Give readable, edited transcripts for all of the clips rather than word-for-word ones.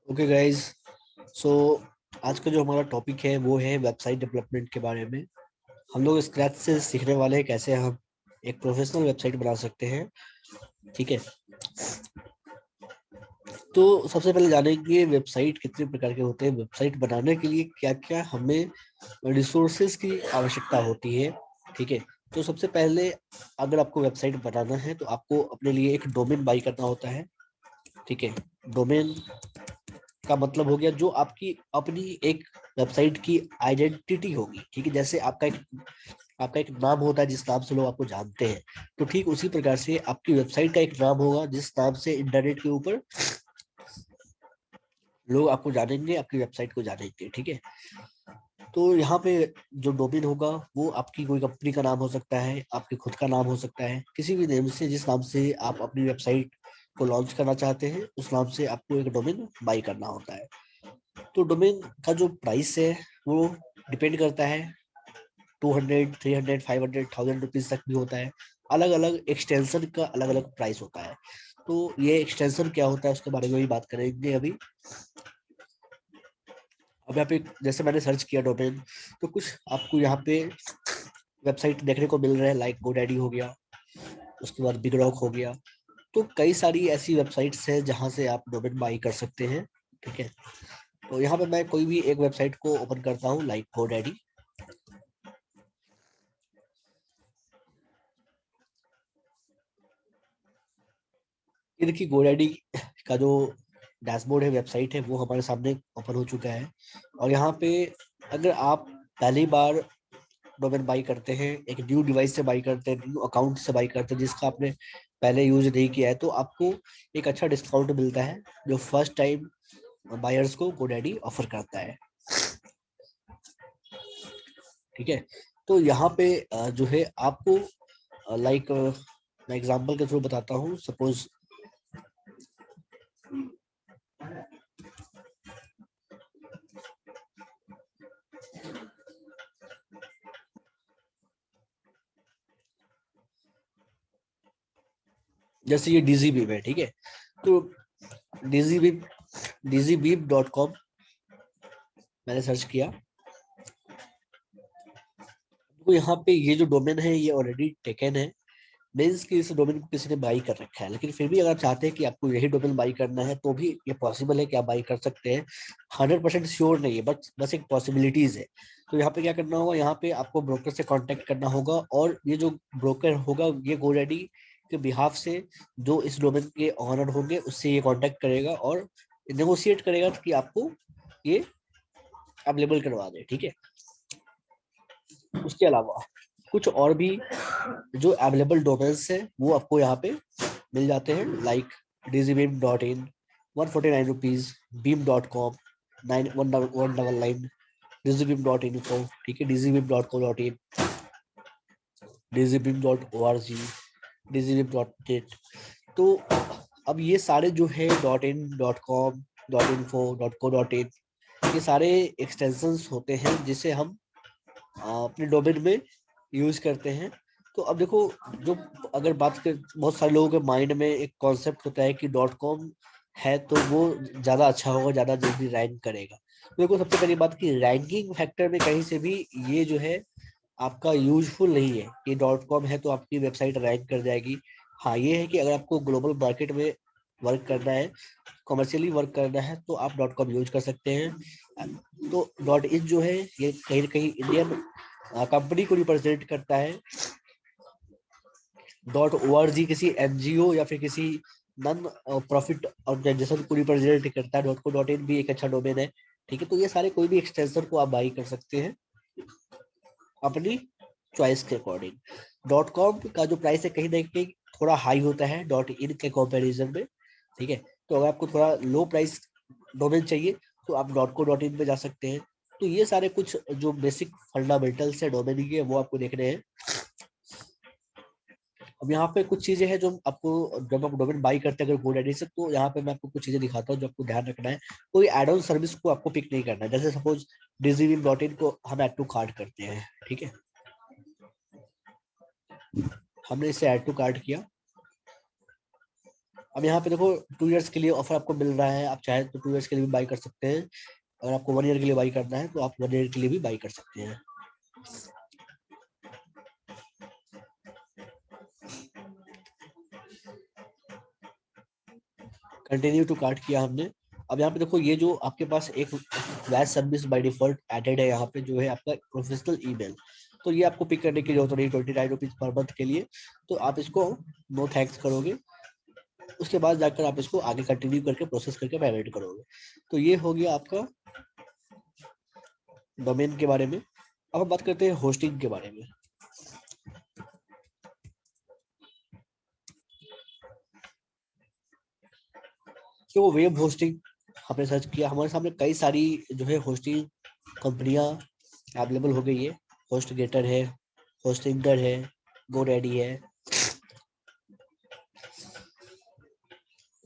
Okay guys. सो आज का जो हमारा टॉपिक है वो है वेबसाइट डेवलपमेंट के बारे में। हम लोग स्क्रैच से सीखने वाले हैं कैसे हम एक प्रोफेशनल वेबसाइट बना सकते हैं। ठीक है, तो सबसे पहले जानेंगे वेबसाइट कितने प्रकार के होते हैं, वेबसाइट बनाने के लिए क्या क्या हमें रिसोर्सेज की आवश्यकता होती है। ठीक है, तो सबसे पहले अगर आपको वेबसाइट बनाना है तो आपको अपने लिए एक डोमेन बाई करना होता है। ठीक है, डोमेन का मतलब हो गया जो आपकी अपनी एक वेबसाइट की आइडेंटिटी होगी। ठीक है, जैसे आपका एक नाम होता है जिस नाम से लोग आपको जानते हैं, तो ठीक उसी प्रकार से आपकी वेबसाइट का एक नाम होगा जिस नाम से इंटरनेट के ऊपर लोग आपको जानेंगे, आपकी वेबसाइट को जानेंगे। ठीक है, तो यहाँ पे जो डोमेन होगा वो आपकी कोई कंपनी का नाम हो सकता है, आपके खुद का नाम हो सकता है, किसी भी नेम से जिस नाम से आप अपनी वेबसाइट को लॉन्च करना चाहते हैं उस नाम से आपको एक डोमेन बाई करना होता है। तो डोमेन का जो प्राइस है वो डिपेंड करता है, 200, 300, 500, 1000 रुपीज तक भी होता है। अलग अलग एक्सटेंशन का अलग अलग प्राइस होता है। तो ये एक्सटेंशन क्या होता है उसके बारे में भी बात करेंगे अभी। अब यहाँ पे जैसे मैंने सर्च किया डोमेन, तो कुछ आपको यहाँ पे वेबसाइट देखने को मिल रहा है, लाइक गोडैडी हो गया, उसके बाद बिग रॉक हो गया। तो कई सारी ऐसी वेबसाइट्स हैं जहाँ से आप डोमेन बाई कर सकते हैं। ठीक है, तो यहाँ पे मैं कोई भी एक वेबसाइट को ओपन करता हूँ, लाइक गोडैडी। ये देखिए गोडैडी का जो डैशबोर्ड है, वेबसाइट है, वो हमारे सामने ओपन हो चुका है। और यहाँ पे अगर आप पहली बार डोमेन बाई करते हैं, एक न्यू डिवाइस से बाई करते हैं, न्यू अकाउंट से बाई करते हैं जिसका आपने पहले यूज नहीं किया है, तो आपको एक अच्छा डिस्काउंट मिलता है जो फर्स्ट टाइम बायर्स को गोडैडी ऑफर करता है। ठीक है, तो यहाँ पे जो है आपको लाइक मैं एग्जांपल के थ्रू बताता हूँ। सपोज जैसे ये डीजी बीम है। ठीक है, तो डीजी बीम dizbib.com मैंने सर्च किया, तो यहाँ पे ये जो डोमेन है ये ऑलरेडी टेकन है, मीन्स कि इस डोमेन को किसी ने बाई कर रखा है। लेकिन फिर भी अगर चाहते हैं कि आपको यही डोमेन बाई करना है तो भी ये पॉसिबल है कि आप बाई कर सकते हैं। 100% श्योर नहीं है, बस एक पॉसिबिलिटीज है। तो यहाँ पे क्या करना होगा, यहाँ पे आपको ब्रोकर से कांटेक्ट करना होगा, और ये जो ब्रोकर होगा ये गोडैडी के बिहाफ से जो इस डोमेन के ऑनर होंगे उससे ये कांटेक्ट करेगा और नेगोशिएट करेगा कि आपको ये अवेलेबल करवा दे। ठीक है, उसके अलावा कुछ और भी जो अवेलेबल डोमेन्स है वो आपको यहाँ पे मिल जाते हैं, like dizbim.in 149 rupees, beam.com 9199, dizbim.info। ठीक है, dizbim.co.in, dizbim.org, dizbim.net। तो अब ये सारे जो है .in, .com, .info, .co.in, ये सारे एक्सटेंशंस होते हैं जिसे हम अपने डोमेन में यूज करते हैं। तो अब देखो, जो अगर बात कर, बहुत सारे लोगों के माइंड में एक कॉन्सेप्ट होता है कि .com है तो वो ज्यादा अच्छा होगा, ज्यादा जल्दी रैंक करेगा। तो देखो, सबसे पहली बात कि रैंकिंग फैक्टर में कहीं से भी ये जो है आपका यूजफुल नहीं है कि .com है तो आपकी वेबसाइट रैंक कर जाएगी। हाँ, ये है कि अगर आपको ग्लोबल मार्केट में वर्क करना है, कमर्शियली वर्क करना है, तो आप .com यूज कर सकते हैं। तो .in जो है ये कहीं ना कहीं इंडियन कंपनी को रिप्रेजेंट करता है। .org किसी एनजीओ या फिर किसी नॉन प्रॉफिट ऑर्गेनाइजेशन को रिप्रेजेंट करता है। .co.in भी एक अच्छा डोमेन है। ठीक है, तो ये सारे कोई भी एक्सटेंशन को आप बाई कर सकते हैं अपनी चॉइस के अकॉर्डिंग। .com का जो प्राइस है कहीं ना कहीं थोड़ा हाई होता है .in के कंपैरिजन में। ठीक है, तो अगर आपको थोड़ा लो प्राइस डोमेन चाहिए तो आप .co.in पे जा सकते हैं। तो ये सारे कुछ जो बेसिक फंडामेंटल्स है डोमेन के वो आपको देखने हैं। अब यहाँ पे कुछ चीजें हैं जो आपको, जब आप डोमेन बाई करते हैं अगर GoDaddy से, तो यहाँ पे मैं आपको कुछ चीजें दिखाता हूँ जो आपको ध्यान रखना है। कोई एड ऑन सर्विस को आपको पिक नहीं करना है। जैसे सपोज dizbim.in को हम ऐड टू कार्ट करते हैं। ठीक है, हमने इसे ऐड टू कार्ट किया, अब यहाँ पे देखो 2 इयर्स के लिए ऑफर आपको मिल रहा है, आप चाहे तो 2 इयर्स के लिए भी बाई कर सकते हैं। अगर आपको 1 ईयर के लिए बाई करना है तो आप 1 ईयर के लिए भी बाई कर सकते हैं। कंटिन्यू टू कार्ट किया हमने। अब यहाँ पे देखो ये जो आपके पास एक वैज सर्विस बाय डिफॉल्ट एडेड है यहाँ पे, जो है आपका प्रोफेशनल ईमेल। तो ये आपको पिक करने की जरूरत नहीं, 29 रुपीज पर मंथ के लिए। तो आप इसको नो थैंक्स करोगे, उसके बाद जाकर आप इसको आगे कंटिन्यू करके प्रोसेस करके पेमेंट करोगे। तो ये हो गया आपका डोमेन के बारे में। अब हम बात करते हैं होस्टिंग के बारे में। तो वेब होस्टिंग हमने सर्च किया, हमारे सामने कई सारी जो है होस्टिंग कंपनियां अवेलेबल हो गई है। होस्टगेटर है, होस्टिंगर है, गोडैडी है।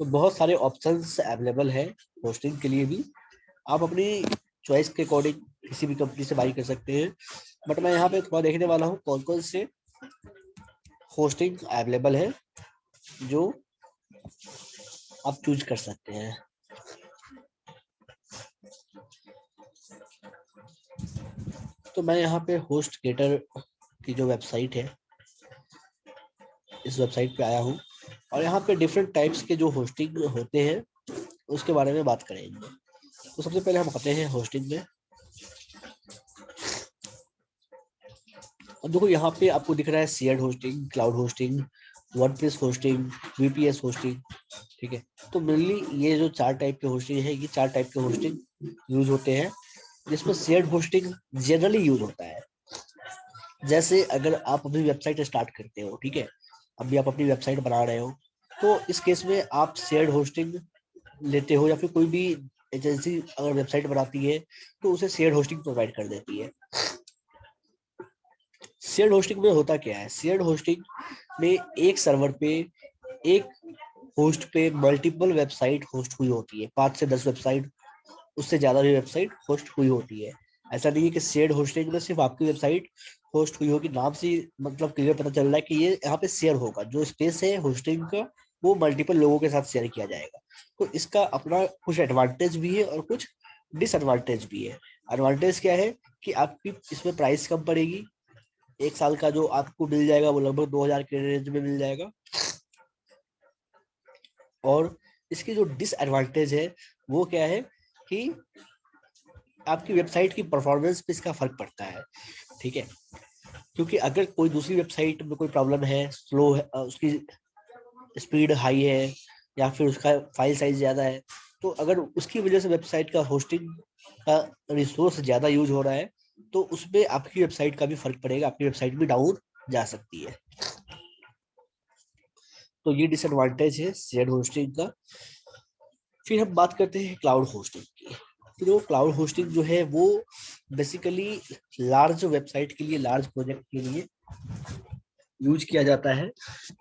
तो बहुत सारे ऑप्शंस अवेलेबल है होस्टिंग के लिए भी। आप अपनी चॉइस के अकॉर्डिंग किसी भी कंपनी से बाई कर सकते हैं। बट मैं यहाँ पे थोड़ा देखने वाला हूँ कौन कौन से होस्टिंग अवेलेबल है जो आप चूज कर सकते हैं। तो मैं यहाँ पे होस्टगेटर की जो वेबसाइट है, इस वेबसाइट पे आया हूँ और यहाँ पे डिफरेंट टाइप्स के जो होस्टिंग होते हैं उसके बारे में बात करेंगे। तो सबसे पहले हम आते हैं होस्टिंग में। अब देखो यहाँ पे आपको दिख रहा है shared hosting, cloud hosting, WordPress hosting, VPS hosting. ठीक है, तो मेनली ये जो 4 टाइप के होस्टिंग है, ये 4 टाइप के होस्टिंग यूज होते हैं, जिसमें शेयर्ड होस्टिंग जनरली यूज होता है। जैसे अगर आप अपनी वेबसाइट स्टार्ट करते हो, ठीक है, अभी आप अपनी वेबसाइट बना रहे हो, तो इस केस में आप शेयर्ड होस्टिंग लेते हो, या फिर कोई भी एजेंसी अगर वेबसाइट बनाती है तो उसे शेयर्ड होस्टिंग प्रोवाइड कर देती है। शेयर्ड होस्टिंग में होता क्या है, शेयर्ड होस्टिंग में एक सर्वर पे, एक होस्ट पे मल्टीपल वेबसाइट होस्ट हुई होती है, 5 से 10 वेबसाइट, उससे ज्यादा भी वेबसाइट होस्ट हुई होती है। ऐसा नहीं है कि शेयर्ड होस्टिंग में सिर्फ आपकी वेबसाइट होस्ट हुई होगी, नाम से मतलब क्लियर पता चल रहा है कि ये यहाँ पे शेयर होगा, जो स्पेस है होस्टिंग का वो मल्टीपल लोगों के साथ शेयर किया जाएगा। तो इसका अपना कुछ एडवांटेज भी है और कुछ डिसएडवांटेज भी है। एडवांटेज क्या है कि आपकी इसमें प्राइस कम पड़ेगी, 1 साल का जो आपको मिल जाएगा वो लगभग 2000 के रेंज में मिल जाएगा। और इसकी जो डिसएडवांटेज है वो क्या है कि आपकी वेबसाइट की परफॉर्मेंस पे इसका फर्क पड़ता है। ठीक है, क्योंकि अगर कोई दूसरी वेबसाइट में कोई प्रॉब्लम है, स्लो है, उसकी स्पीड हाई है, या फिर उसका फाइल साइज ज्यादा है, तो अगर उसकी वजह से वेबसाइट का होस्टिंग का रिसोर्स ज्यादा यूज हो रहा है, तो उसमें आपकी वेबसाइट का भी फर्क पड़ेगा, आपकी वेबसाइट भी डाउन जा सकती है। तो ये डिसएडवांटेज है शेयर्ड होस्टिंग का। फिर हम बात करते हैं क्लाउड होस्टिंग की। तो जो क्लाउड होस्टिंग जो है वो बेसिकली लार्ज वेबसाइट के लिए, लार्ज प्रोजेक्ट के लिए यूज किया जाता है।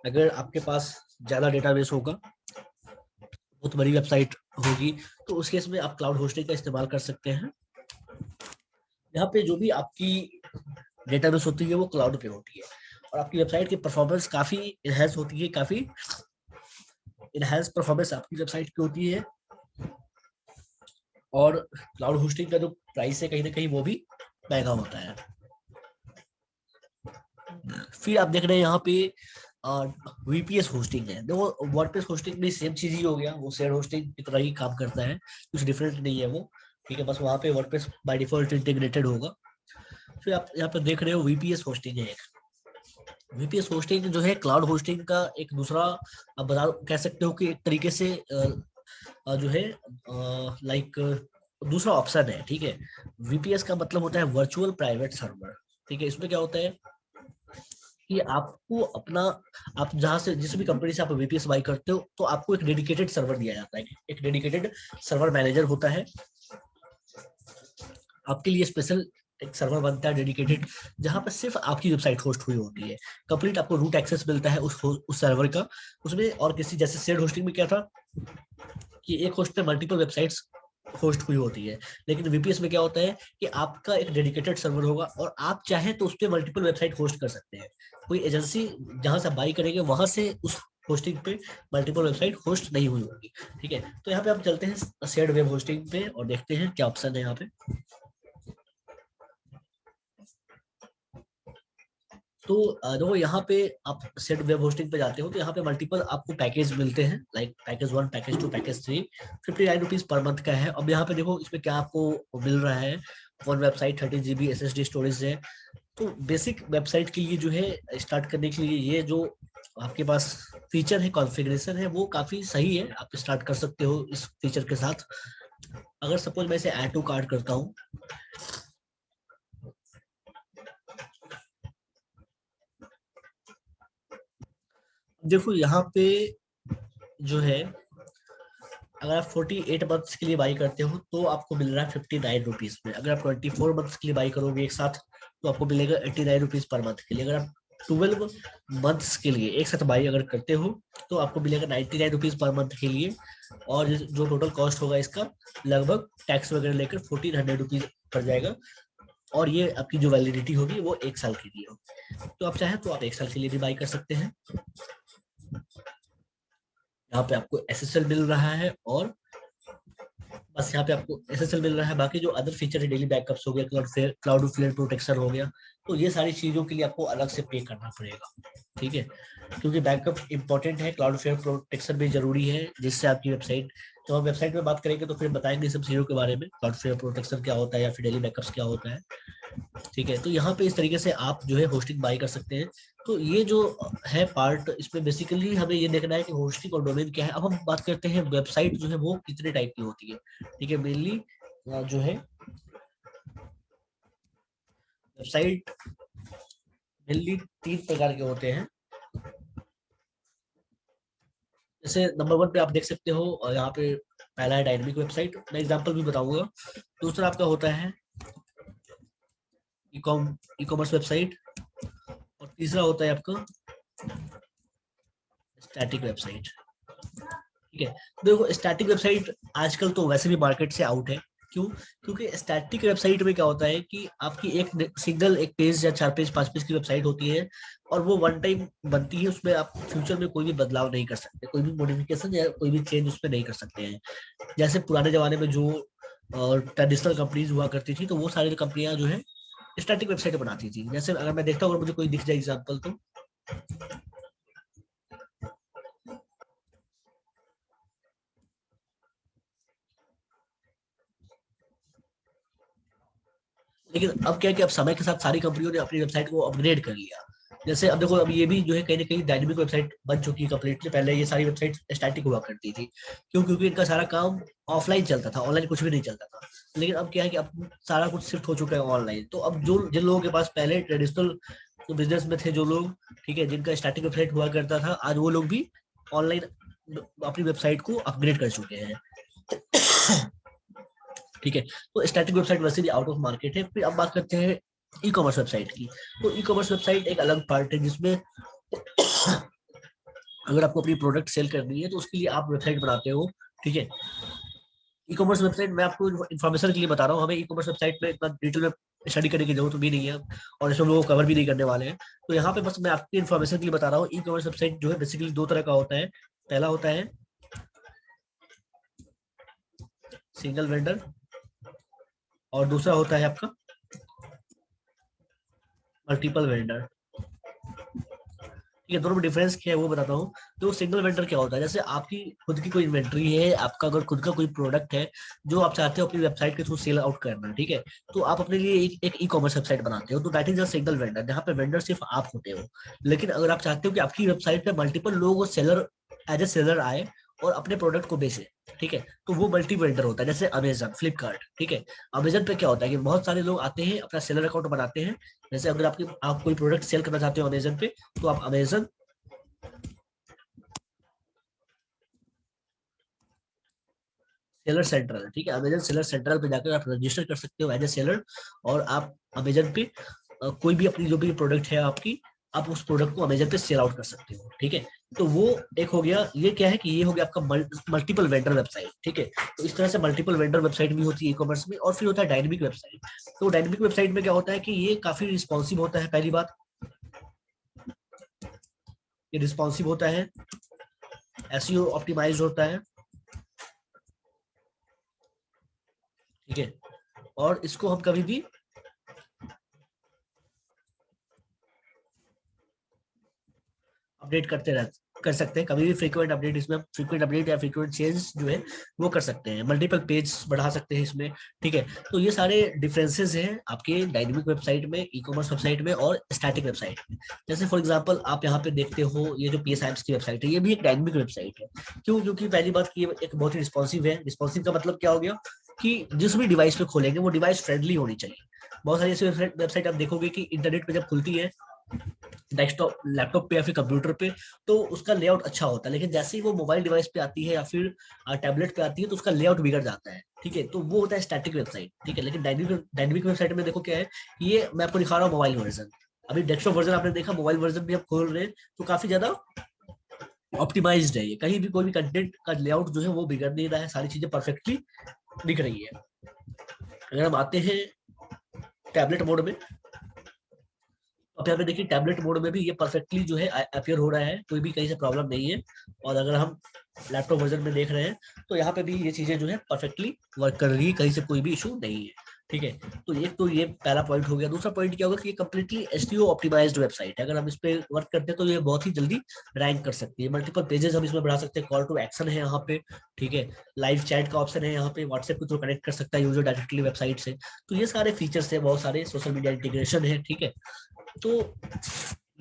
अगर आपके पास ज्यादा डेटाबेस होगा, बहुत बड़ी वेबसाइट होगी, तो उस केस में आप क्लाउड होस्टिंग का इस्तेमाल कर सकते हैं। यहाँ पे जो भी आपकी डेटाबेस होती है वो क्लाउड पे होती है, और आपकी वेबसाइट की परफॉर्मेंस काफी इनहेंस होती है, काफी इनहेंस परफॉर्मेंस आपकी वेबसाइट की होती है। और क्लाउड होस्टिंग का जो प्राइस है कहीं ना कहीं वो भी महंगा होता है। फिर आप देख रहे हैं यहाँ पे वीपीएस होस्टिंग है। देखो वर्डप्रेस होस्टिंग भी सेम चीज ही हो गया, वो शेयर होस्टिंग की तरह ही काम करता है, कुछ डिफरेंट नहीं है वो। ठीक है, बस वहाँ पे वर्डप्रेस बाय डिफॉल्ट इंटीग्रेटेड होगा। फिर आप यहाँ पे देख रहे हो वीपीएस होस्टिंग है एक। वीपीएस होस्टिंग जो है क्लाउड होस्टिंग का एक दूसरा, आप बता कह सकते हो कि एक तरीके से जो है लाइक दूसरा ऑप्शन है। ठीक है, वीपीएस का मतलब होता है वर्चुअल प्राइवेट सर्वर। ठीक है, इसमें क्या होता है कि आपको अपना, आप जहां से जिस भी कंपनी से आप वीपीएस बाई करते हो, तो आपको एक डेडिकेटेड सर्वर दिया जाता है, एक डेडिकेटेड सर्वर मैनेजर होता है आपके लिए, स्पेशल एक सर्वर बनता है डेडिकेटेड, जहां पर सिर्फ आपकी वेबसाइट होस्ट हुई होती है। कंप्लीट आपको रूट एक्सेस मिलता है उस सर्वर का। उसमें और किसी जैसे शेयर्ड होस्टिंग में क्या था कि एक होस्ट पे मल्टीपल वेबसाइट्स होस्ट हुई होती है, लेकिन वीपीएस में क्या होता है कि आपका एक डेडिकेटेड सर्वर होगा और आप चाहे तो उस पर मल्टीपल वेबसाइट होस्ट कर सकते हैं। कोई एजेंसी जहां से बाई करेंगे वहां से उस होस्टिंग पे मल्टीपल वेबसाइट होस्ट नहीं हुई होगी। ठीक है, तो यहाँ पे हम चलते हैं शेयर्ड वेब होस्टिंग पे और देखते हैं क्या ऑप्शन है यहाँ पे। तो देखो यहाँ पे आप सेट वेब होस्टिंग पे जाते हो तो यहाँ पे मल्टीपल आपको पैकेज मिलते हैं, like package 1, package 2, package 3, 59 rupees per month का है। अब यहाँ पे देखो इसमें क्या आपको मिल रहा है, one website 30 GB SSD storage है। तो बेसिक वेबसाइट के लिए जो है स्टार्ट करने के लिए ये जो आपके पास फीचर है, कॉन्फ़िगरेशन है, वो काफी सही है, आप स्टार्ट कर सकते हो इस फीचर के साथ। अगर सपोज मैं इसे ऐड टू कार्ट करता हूँ, देखो यहाँ पे जो है अगर आप 48 मंथ्स के लिए बाई करते हो तो आपको मिल रहा है 59 रुपीज में। अगर आप 24 मंथ्स के लिए बाई करोगे एक साथ तो आपको मिलेगा 89 रुपीज पर मंथ के लिए। अगर आप 12 मंथ्स के लिए एक साथ बाई अगर करते हो तो आपको मिलेगा 99 रुपीज पर मंथ के लिए। और जो टोटल कॉस्ट होगा इसका लगभग टैक्स वगैरह लेकर 1400 रुपीज पड़ जाएगा। और ये आपकी जो वैलिडिटी होगी वो 1 साल के लिए होगी। तो आप चाहें तो आप 1 साल के लिए भी बाई कर सकते हैं। यहाँ पे आपको SSL मिल रहा है और बस यहाँ पे आपको SSL मिल रहा है। बाकी जो अदर फीचर है, डेली बैकअप्स हो गया, क्लाउड फ्लेयर प्रोटेक्शन हो गया, तो ये सारी चीजों के लिए आपको अलग से पे करना पड़ेगा। ठीक है, क्योंकि बैकअप इंपॉर्टेंट है, क्लाउड फ्लेयर प्रोटेक्शन भी जरूरी है, जिससे आपकी वेबसाइट, जब हम वेबसाइट में बात करेंगे तो फिर बताएंगे सब चीजों के बारे में, क्लाउड फ्लेयर प्रोटेक्शन क्या होता है या फिर डेली बैकअप्स क्या होता है। ठीक है, तो यहाँ पे इस तरीके से आप जो है होस्टिंग बाई कर सकते हैं। तो ये जो है पार्ट, इसमें बेसिकली हमें ये देखना है कि होस्टिंग और डोमेन क्या है। अब हम बात करते हैं वेबसाइट जो है वो कितने टाइप की होती है। ठीक है, मेनली जो है वेबसाइट मेनली 3 प्रकार के होते हैं। जैसे नंबर 1 पे आप देख सकते हो, और यहाँ पे पहला है डायनेमिक वेबसाइट, मैं एग्जांपल भी बताऊंगा। दूसरा आपका होता है ई कॉमर्स वेबसाइट, और तीसरा होता है आपका स्टैटिक वेबसाइट। ठीक है, देखो स्टैटिक वेबसाइट आजकल तो वैसे भी मार्केट से आउट है। क्यों? क्योंकि स्टैटिक वेबसाइट में क्या होता है कि आपकी एक सिंगल एक पेज या 4 पेज 5 पेज की वेबसाइट होती है और वो वन टाइम बनती है। उसमें आप फ्यूचर में कोई भी बदलाव नहीं कर सकते, कोई भी मॉडिफिकेशन या कोई भी चेंज उसमें नहीं कर सकते हैं। जैसे पुराने जमाने में जो ट्रेडिशनल कंपनीज हुआ करती थी, तो वो सारी कंपनियां जो है स्टैटिक वेबसाइट बनाती थी। जैसे अगर मैं देखता हूँ, अगर मुझे कोई दिख जाए एग्जाम्पल, तो लेकिन अब क्या है कि अब समय के साथ सारी कंपनियों ने अपनी वेबसाइट को अपग्रेड कर लिया। जैसे अब देखो, अब ये भी जो है कहीं ना कहीं डायनेमिक वेबसाइट बन चुकी है कंप्लीटली। पहले ये सारी वेबसाइट स्टैटिक हुआ करती थी। क्यों? क्योंकि इनका सारा काम ऑफलाइन चलता था, ऑनलाइन कुछ भी नहीं चलता था। लेकिन अब क्या है कि अब सारा कुछ शिफ्ट हो चुका है ऑनलाइन। तो अब जो जिन लोगों के पास पहले ट्रेडिशनल बिजनेस में थे जो लोग, ठीक है, जिनका स्टैटिक वेबसाइट हुआ करता था, आज वो लोग भी ऑनलाइन अपनी वेबसाइट को अपग्रेड कर चुके हैं। ठीक है, तो स्टैटिक वेबसाइट वैसे भी आउट ऑफ मार्केट है। फिर अब बात करते हैं ई कॉमर्स वेबसाइट की। तो ई कॉमर्स वेबसाइट एक अलग पार्ट है, जिसमें अगर आपको अपनी प्रोडक्ट सेल करनी है तो उसके लिए आप वेबसाइट बनाते हो। ठीक है, ई कॉमर्स वेबसाइट मैं आपको इन्फॉर्मेशन के लिए बता रहा हूँ, हमें ई कॉमर्स वेबसाइट में इतना डिटेल में स्टडी करने की जरूरत भी नहीं है, और इसमें हम लोग कवर भी नहीं करने वाले हैं। तो यहाँ पे बस मैं आपकी इन्फॉर्मेशन के लिए बता रहा हूँ। ई कॉमर्स वेबसाइट जो है बेसिकली 2 तरह का होता है। पहला होता है सिंगल वेंडर, और दूसरा होता है आपका मल्टीपल वेंडर। ठीक है, दोनों में डिफरेंस क्या है वो बताता हूँ। तो सिंगल वेंडर क्या होता है, जैसे आपकी खुद की कोई इन्वेंट्री है, आपका अगर खुद का कोई प्रोडक्ट है जो आप चाहते हो अपनी वेबसाइट के थ्रू सेल आउट करना, ठीक है, तो आप अपने लिए एक ई कॉमर्स वेबसाइट बनाते हो। तो that is a single vendor, जहाँ पे वेंडर सिर्फ आप होते हो। लेकिन अगर आप चाहते हो कि आपकी वेबसाइट पे मल्टीपल लोग सेलर एज ए सेलर आए और अपने प्रोडक्ट को बेचे, ठीक है, तो वो मल्टी वेंडर होता है। जैसे अमेजन, फ्लिपकार्ट, ठीक है, अमेजन पे क्या होता है कि बहुत सारे लोग आते हैं, अपना सेलर अकाउंट बनाते हैं। जैसे अगर आप कोई प्रोडक्ट सेल करना चाहते हो अमेजन पे, तो आप अमेजन सेलर सेंट्रल, ठीक है, अमेजन सेलर सेंट्रल पे जाकर आप रजिस्टर कर सकते हो एज ए सेलर। और आप अमेजन पे कोई भी अपनी जो भी प्रोडक्ट है आपकी, आप उस प्रोडक्ट को अमेजन पे सेल आउट कर सकते हो। ठीक है, तो वो एक हो गया। ये क्या है कि ये हो गया आपका मल्टीपल वेंडर वेबसाइट। ठीक है, तो इस तरह से मल्टीपल वेंडर वेबसाइट भी होती है ई कॉमर्स में। और फिर होता है डायनेमिक वेबसाइट। तो डायनेमिक वेबसाइट में क्या होता है कि ये काफी रिस्पॉन्सिव होता है। पहली बात, ये रिस्पॉन्सिव होता है, एसईओ ऑप्टिमाइज होता है, ठीक है। और इसको हम कभी भी अपडेट कर सकते हैं, कभी भी फ्रीक्वेंट अपडेट, इसमें फ्रीक्वेंट अपडेट या फ्रीक्वेंट चेंज जो है वो कर सकते हैं, मल्टीपल पेज बढ़ा सकते हैं इसमें, ठीक है। तो ये सारे डिफरेंसेस हैं आपके डायनेमिक वेबसाइट में, ई कॉमर्स वेबसाइट में और स्टैटिक वेबसाइट में। जैसे फॉर एग्जांपल आप यहाँ पे देखते हो, ये जो पीएसआईएम्स की वेबसाइट है, ये भी एक डायनेमिक वेबसाइट है। क्यों? क्योंकि पहली बात की एक बहुत ही रिस्पॉन्सिव है। रिस्पॉन्सिव का मतलब क्या हो गया कि जिस भी डिवाइस पे खोलेंगे वो डिवाइस फ्रेंडली होनी चाहिए। बहुत सारी ऐसी वेबसाइट आप देखोगे कि इंटरनेट पे जब खुलती है डेस्कटॉप लैपटॉप पे या फिर कंप्यूटर पे, तो उसका लेआउट अच्छा होता है, लेकिन जैसे ही वो मोबाइल डिवाइस पे आती है या फिर टैबलेट पे आती है तो उसका लेआउट बिगड़ जाता है, ठीक है। तो वो होता है स्टैटिक वेबसाइट, ठीक है। लेकिन डायनेमिक वेबसाइट में देखो क्या है, ये मैं आपको दिखा रहा हूँ मोबाइल वर्जन। अभी डेस्कटॉप वर्जन आपने देखा, मोबाइल वर्जन भी आप खोल रहे हैं तो काफी ज्यादा ऑप्टिमाइज्ड है ये, कहीं भी कोई भी कंटेंट का लेआउट जो है वो बिगड़ नहीं रहा है, सारी चीजें परफेक्टली दिख रही है। अगर हम आते हैं टैबलेट मोड में, अब यहाँ पे देखिए टैबलेट मोड में भी ये परफेक्टली जो है अपीयर हो रहा है, कोई भी कहीं से प्रॉब्लम नहीं है। और अगर हम लैपटॉप वर्जन में देख रहे हैं तो यहाँ पे भी ये चीजें जो है परफेक्टली वर्क कर रही है, कहीं से कोई भी इशू नहीं है, ठीक है। तो एक तो ये पहला पॉइंट हो गया। दूसरा पॉइंट क्या होगा कि ये कंप्लीटली एसईओ ऑप्टिमाइज्ड वेबसाइट है। अगर हम इस पे वर्क करते हैं तो ये बहुत ही जल्दी रैंक कर सकती है। मल्टीपल पेजेस हम इसमें बढ़ा सकते हैं, कॉल टू एक्शन है यहाँ पे, ठीक है। लाइव चैट का ऑप्शन है यहाँ पे, व्हाट्सएप के थ्रू कनेक्ट कर सकता है यूजर डायरेक्टली वेबसाइट से। तो ये सारे फीचर्स है, बहुत सारे सोशल मीडिया इंटीग्रेशन है, ठीक है। तो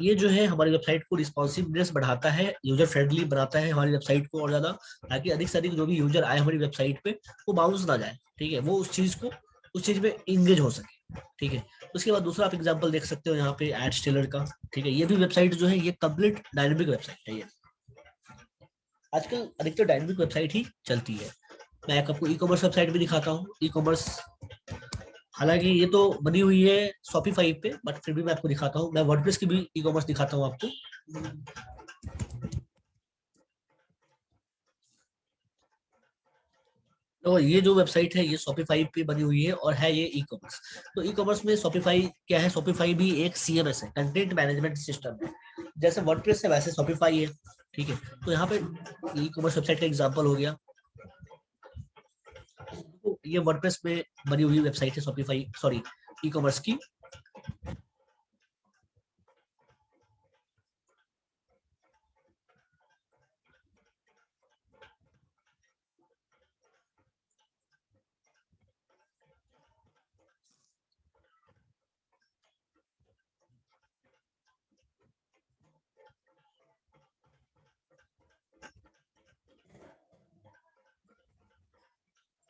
ये जो है हमारी वेबसाइट को रिस्पॉन्सिवनेस बढ़ाता है, यूजर फ्रेंडली बनाता है हमारी वेबसाइट को और ज्यादा, ताकि अधिक से अधिक जो भी यूजर आए हमारी वेबसाइट पे वो बाउंस ना जाए, ठीक है। वो उस चीज में इंगेज हो सके, ठीक है। उसके बाद दूसरा आप एग्जांपल देख सकते हो यहाँ पे एडस्टेलर का, ठीक है। ये भी वेबसाइट जो है ये कंप्लीट डायनेमिक वेबसाइट है। ये आजकल अधिकतर डायनेमिक वेबसाइट ही चलती है। मैं आपको ई कॉमर्स वेबसाइट भी दिखाता हूँ। ई कॉमर्स, हालांकि ये तो बनी हुई है शॉपिफाई पे, बट फिर भी मैं आपको दिखाता हूँ। मैं वर्डप्रेस की भी ई कॉमर्स दिखाता हूँ आपको। तो ये जो वेबसाइट है ये शॉपिफाई पे बनी हुई है और है ये ई कॉमर्स। तो ई कॉमर्स में शॉपिफाई क्या है, शॉपिफाई भी एक सीएमएस है, कंटेंट मैनेजमेंट सिस्टम है। जैसे वर्डप्रेस है वैसे शॉपिफाई है, ठीक है। तो यहाँ पे ई कॉमर्स वेबसाइट का एग्जांपल हो गया। तो ये वर्डप्रेस में बनी हुई वेबसाइट है शॉपिफाई, सॉरी, ई कॉमर्स की।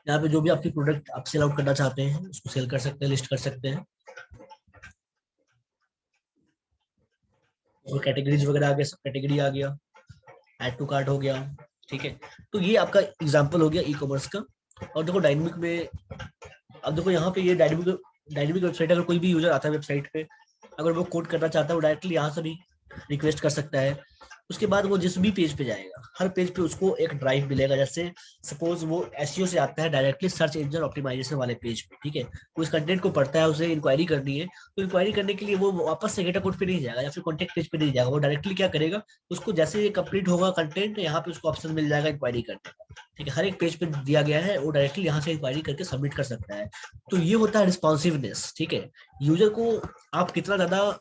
यहाँ पे जो भी आपकी प्रोडक्ट आप सेल आउट करना चाहते हैं उसको सेल कर सकते हैं, लिस्ट कर सकते हैं। और कैटेगरीज वगैरह आ गया, सब कैटेगरी आ गया, ऐड टू कार्ट हो गया, ठीक है। तो ये आपका एग्जांपल हो गया ई कॉमर्स का। और देखो डायनेमिक में, अब देखो यहाँ पे ये डायनेमिक वेबसाइट, अगर कोई भी यूजर आता है वेबसाइट पे, अगर वो कोड करना चाहता है वो डायरेक्टली यहाँ से भी रिक्वेस्ट कर सकता है। उसके बाद वो जिस भी पेज पे जाएगा, हर पेज पे उसको एक ड्राइव मिलेगा। जैसे सपोज वो एसईओ से आता है डायरेक्टली सर्च इंजन ऑप्टिमाइजेशन वाले पेज पे, ठीक है। वो इस कंटेंट को पढ़ता है, उसे इंक्वायरी करनी है, तो इंक्वायरी करने के लिए वो वापस से गेटा कोड पे नहीं जाएगा या फिर कॉन्टेक्ट पेज पे नहीं जाएगा। वो डायरेक्टली क्या करेगा, उसको जैसे ये कंप्लीट होगा कंटेंट, यहाँ पे उसको ऑप्शन मिल जाएगा इंक्वायरी करने का, ठीक है। हर एक पेज पे दिया गया है, वो डायरेक्टली यहाँ से इंक्वायरी करके सबमिट कर सकता है। तो ये होता है रिस्पॉन्सिवनेस, ठीक है। यूजर को आप कितना ज्यादा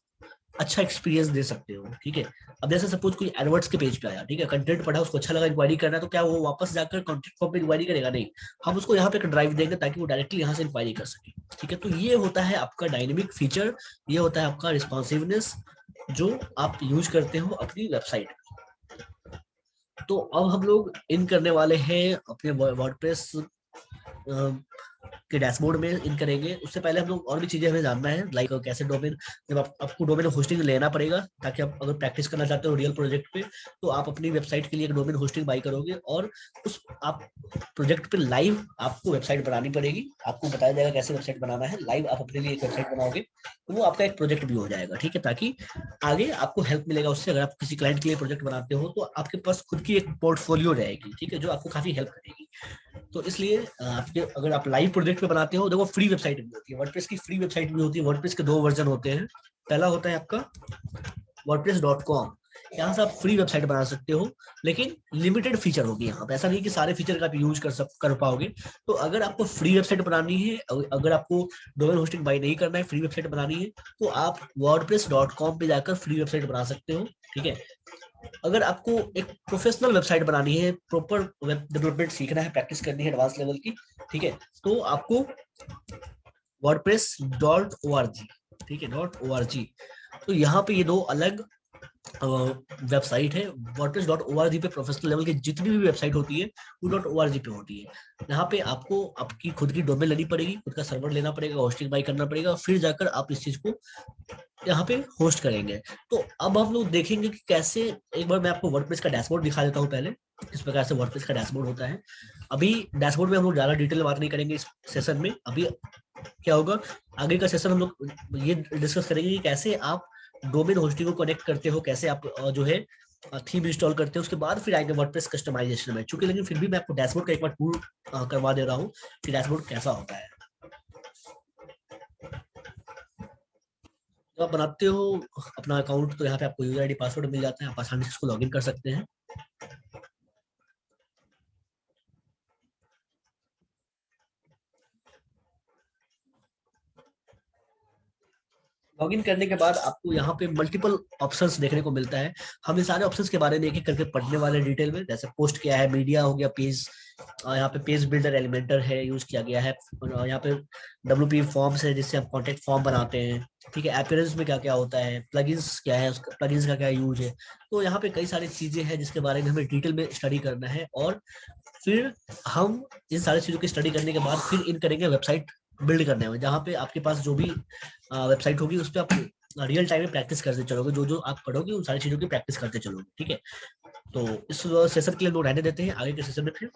अच्छा एक्सपीरियंस दे सकते हो, ठीक है। अब जैसे सपोज कोई एडवर्ट्स के पेज पे आया, ठीक है, कंटेंट पढ़ा, उसको अच्छा लगा, इंक्वायरी करना है, तो क्या वो वापस जाकर कॉन्टेक्ट फॉर्म पे इंक्वायरी करेगा? नहीं, हम उसको यहाँ पे एक ड्राइव देंगे ताकि वो डायरेक्टली यहाँ से इंक्वायरी कर सके, ठीक है। तो ये होता है आपका डायनेमिक फीचर, ये होता है आपका रिस्पॉन्सिवनेस जो आप यूज करते हो अपनी वेबसाइट। तो अब हम लोग इन करने वाले हैं अपने वर्डप्रेस के डैशबोर्ड में इन करेंगे। उससे पहले हम लोग और भी चीजें हमें जानना है, लाइक कैसे डोमेन, जब आपको डोमेन होस्टिंग लेना पड़ेगा, ताकि आप अगर प्रैक्टिस करना चाहते हो रियल प्रोजेक्ट पे, तो आप अपनी वेबसाइट के लिए एक डोमेन होस्टिंग बाई करोगे और उस आप प्रोजेक्ट पे लाइव आपको वेबसाइट बनानी पड़ेगी। आपको बताया जाएगा कैसे वेबसाइट बनाना है, लाइव आप अपने लिए एक वेबसाइट बनाओगे तो वो आपका एक प्रोजेक्ट भी हो जाएगा, ठीक है। ताकि आगे आपको हेल्प मिलेगा उससे। अगर आप किसी क्लाइंट के लिए प्रोजेक्ट बनाते हो तो आपके पास खुद की एक पोर्टफोलियो रहेगी, ठीक है, जो आपको काफी हेल्प करेगी। तो इसलिए आपके अगर आप लाइव प्रोजेक्ट पे बनाते हो, देखो फ्री वेबसाइट भी होती है, वर्डप्रेस की फ्री वेबसाइट भी होती है। वर्डप्रेस के दो वर्जन होते हैं। पहला होता है आपका वर्डप्रेस.com, यहाँ से आप फ्री वेबसाइट बना सकते हो, लेकिन लिमिटेड फीचर होगी यहाँ पे। ऐसा नहीं कि सारे फीचर का आप यूज कर पाओगे। तो अगर आपको फ्री वेबसाइट बनानी है, अगर आपको डोमेन होस्टिंग बाय नहीं करना है, फ्री वेबसाइट बनानी है, तो आप wordpress.com पे जाकर फ्री वेबसाइट बना सकते हो। ठीक है। अगर आपको एक प्रोफेशनल वेबसाइट बनानी है, प्रॉपर वेब डेवलपमेंट सीखना है, प्रैक्टिस करनी है एडवांस लेवल की, ठीक है, तो आपको wordpress.org, ठीक है, .org। तो यहाँ पे ये दो अलग वेबसाइट है। wordpress.org पे प्रोफेशनल लेवल की जितनी भी वेबसाइट होती है वो .org पे होती है। यहाँ पे आपको आपकी खुद की डोमेन लेनी पड़ेगी, खुद का सर्वर लेना पड़ेगा, होस्टिंग बाय करना पड़ेगा, फिर जाकर आप इस चीज को यहाँ पे होस्ट करेंगे। तो अब हम लोग देखेंगे कि कैसे, एक बार मैं आपको वर्डप्रेस का डैशबोर्ड दिखा देता हूँ पहले, किस प्रकार से वर्डप्रेस का डैशबोर्ड होता है। अभी डैशबोर्ड में हम लोग ज्यादा डिटेल में बात नहीं करेंगे इस सेशन में। अभी क्या होगा, आगे का सेशन हम लोग ये डिस्कस करेंगे कि कैसे आप डोमेन होस्टिंग को कनेक्ट करते हो, कैसे आप जो है थीम इंस्टॉल करते हो, उसके बाद फिर आएंगे वर्डप्रेस कस्टमाइजेशन में। चूंकि लेकिन फिर भी मैं आपको डैशबोर्ड का एक बार टूर करवा दे रहा हूँ कि डैशबोर्ड कैसा होता है। जब आप बनाते हो अपना अकाउंट, तो यहाँ पे आपको यूजर आईडी पासवर्ड मिल जाता है, आप आसानी से इसको लॉगिन कर सकते हैं। लॉगिन करने के बाद आपको यहाँ पे मल्टीपल ऑप्शंस देखने को मिलता है। हम इन सारे ऑप्शंस के बारे में एक एक करके पढ़ने वाले डिटेल में, जैसे पोस्ट क्या है, मीडिया हो गया, पेज, यहाँ पे पेज बिल्डर एलिमेंटर है यूज किया गया है, और यहाँ पे WP फॉर्म्स है जिससे हम कॉन्टेक्ट फॉर्म बनाते हैं। ठीक है, अपीयरेंस में क्या क्या होता है, प्लगइन्स क्या है, उसका प्लगइन्स का क्या यूज है। तो यहाँ पे कई सारी चीजें हैं जिसके बारे में हमें डिटेल में स्टडी करना है, और फिर हम इन सारी चीजों की स्टडी करने के बाद फिर इन करेंगे वेबसाइट बिल्ड करने में, जहाँ पे आपके पास जो भी वेबसाइट होगी उस पर आप रियल टाइम में प्रैक्टिस करते चलोगे, जो जो आप पढ़ोगे उन सारी चीजों की प्रैक्टिस करते चलोगे। ठीक है, तो इस सेशन के लिए लोग रहने देते हैं, आगे के सेशन में फिर